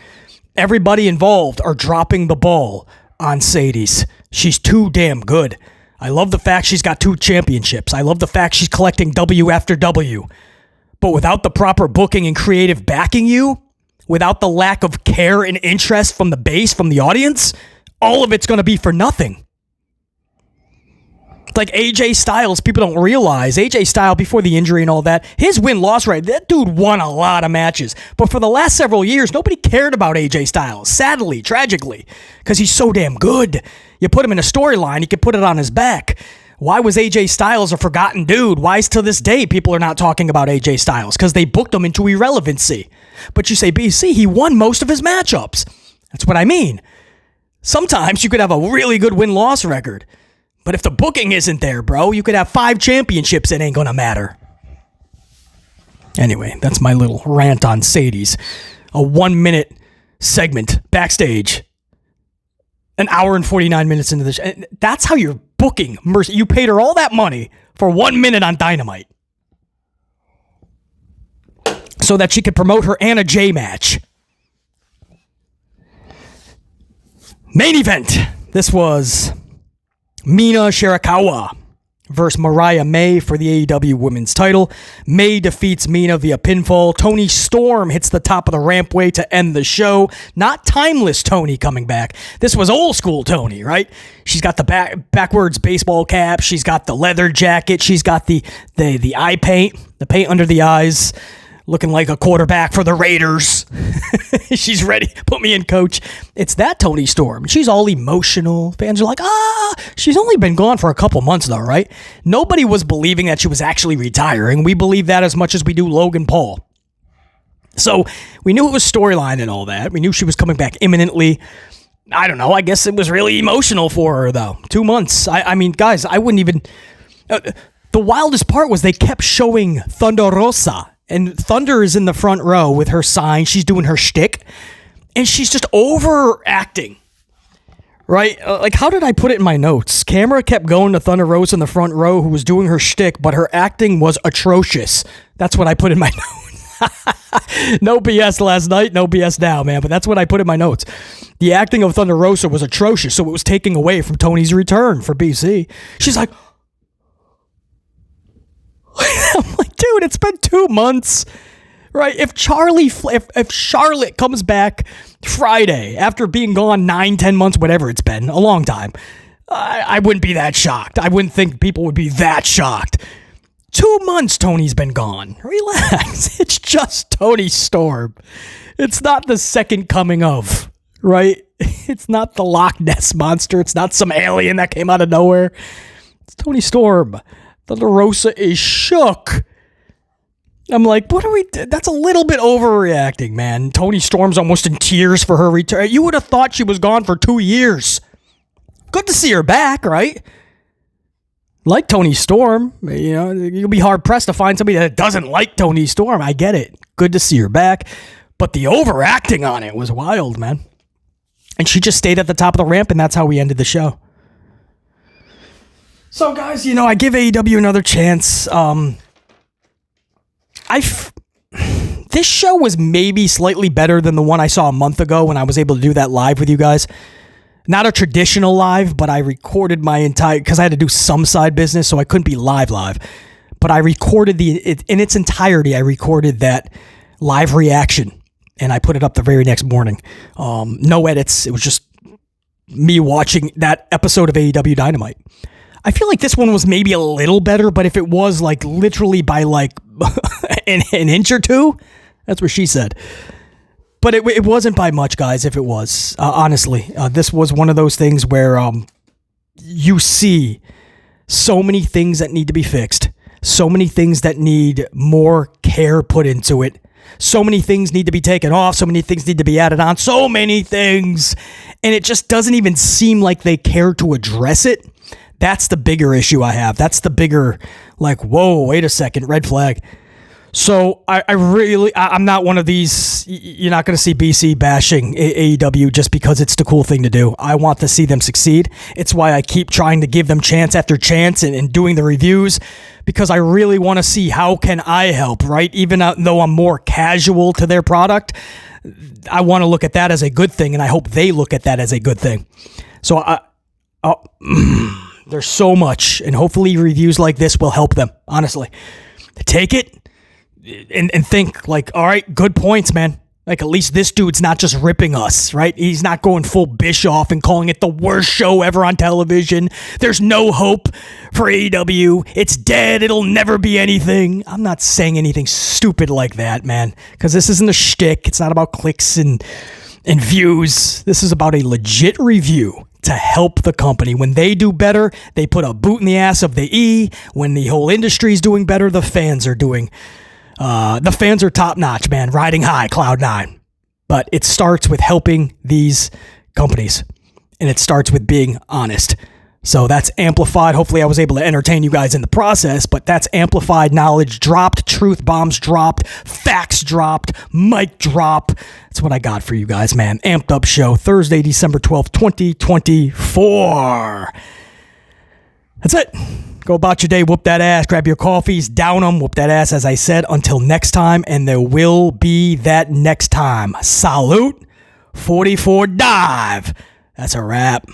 everybody involved are dropping the ball on Sadie's. She's too damn good. I love the fact she's got 2 championships. I love the fact she's collecting W after W. But without the proper booking and creative backing you, without the lack of care and interest from the base, from the audience, all of it's going to be for nothing. Like AJ Styles, people don't realize, AJ Styles, before the injury and all that, his win-loss rate, that dude won a lot of matches. But for the last several years, nobody cared about AJ Styles, sadly, tragically, because he's so damn good. You put him in a storyline, you could put it on his back. Why was AJ Styles a forgotten dude? Why is to this day people are not talking about AJ Styles? Because they booked him into irrelevancy. But you say, BC, he won most of his matchups. That's what I mean. Sometimes you could have a really good win-loss record. But if the booking isn't there, bro, you could have 5 championships. It ain't going to matter. Anyway, that's my little rant on Sadie's. A 1-minute segment backstage. An hour and 49 minutes into the show. That's how you're booking Mercy. You paid her all that money for 1 minute on Dynamite. So that she could promote her Anna Jay match. Main event. This was Mina Shirakawa versus Mariah May for the AEW Women's title. May defeats Mina via pinfall. Toni Storm hits the top of the rampway to end the show. Not timeless Toni coming back. This was old school Toni, right? She's got the backwards baseball cap. She's got the leather jacket. She's got the eye paint, the paint under the eyes. Looking like a quarterback for the Raiders. She's ready. Put me in, coach. It's that Toni Storm. She's all emotional. Fans are like, she's only been gone for a couple months though, right? Nobody was believing that she was actually retiring. We believe that as much as we do Logan Paul. So we knew it was storyline and all that. We knew she was coming back imminently. I don't know. I guess it was really emotional for her though. 2 months. I mean, guys, I wouldn't even... the wildest part was they kept showing Thunder Rosa. And Thunder is in the front row with her sign. She's doing her shtick. And she's just overacting. Right? Like, how did I put it in my notes? Camera kept going to Thunder Rosa in the front row who was doing her shtick, but her acting was atrocious. That's what I put in my notes. No BS last night, no BS now, man. But that's what I put in my notes. The acting of Thunder Rosa was atrocious, so it was taking away from Toni's return for BC. She's like... I'm like, dude, it's been 2 months, right? If Charlotte comes back Friday after being gone 9-10 months, whatever it's been, a long time, I wouldn't be that shocked. I wouldn't think people would be that shocked. 2 months Toni's been gone. Relax. It's just Toni Storm. It's not the second coming of, right? It's not the Loch Ness monster. It's not some alien that came out of nowhere. It's Toni Storm. Thunder Rosa is shook. I'm like, what are we... That's a little bit overreacting, man. Toni Storm's almost in tears for her return. You would have thought she was gone for 2 years. Good to see her back, right? Like Toni Storm. You know, you'll be hard-pressed to find somebody that doesn't like Toni Storm. I get it. Good to see her back. But the overacting on it was wild, man. And she just stayed at the top of the ramp, and that's how we ended the show. So, guys, you know, I give AEW another chance. This show was maybe slightly better than the one I saw a month ago when I was able to do that live with you guys. Not a traditional live, but I recorded my entire... Because I had to do some side business, so I couldn't be live. But I recorded in its entirety, I recorded that live reaction, and I put it up the very next morning. No edits. It was just me watching that episode of AEW Dynamite. I feel like this one was maybe a little better, but if it was like literally by like an inch or two, that's what she said. But it wasn't by much, guys, if it was. Honestly, this was one of those things where you see so many things that need to be fixed, so many things that need more care put into it, so many things need to be taken off, so many things need to be added on, so many things, and it just doesn't even seem like they care to address it. That's the bigger issue I have. That's the bigger, like, whoa, wait a second, red flag. So I'm not one of these, you're not going to see BC bashing AEW just because it's the cool thing to do. I want to see them succeed. It's why I keep trying to give them chance after chance and doing the reviews, because I really want to see how can I help, right? Even though I'm more casual to their product, I want to look at that as a good thing, and I hope they look at that as a good thing. So There's so much, and hopefully reviews like this will help them, honestly. Take it and think, like, all right, good points, man. Like, at least this dude's not just ripping us, right? He's not going full Bischoff and calling it the worst show ever on television. There's no hope for AEW. It's dead. It'll never be anything. I'm not saying anything stupid like that, man, because this isn't a shtick. It's not about clicks and views. This is about a legit review to help the company. When they do better, they put a boot in the ass of the E. When the whole industry is doing better, the fans are doing the fans are top notch, man, riding high, cloud nine. But it starts with helping these companies, and it starts with being honest. So that's amplified. Hopefully I was able to entertain you guys in the process, but that's amplified knowledge dropped, truth bombs dropped, facts dropped, mic drop. That's what I got for you guys, man. Amped Up Show, Thursday, December 12th, 2024. That's it. Go about your day, whoop that ass, grab your coffees, down them, whoop that ass, as I said. Until next time, and there will be that next time. Salute, 44 dive. That's a wrap.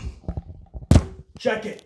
Check it.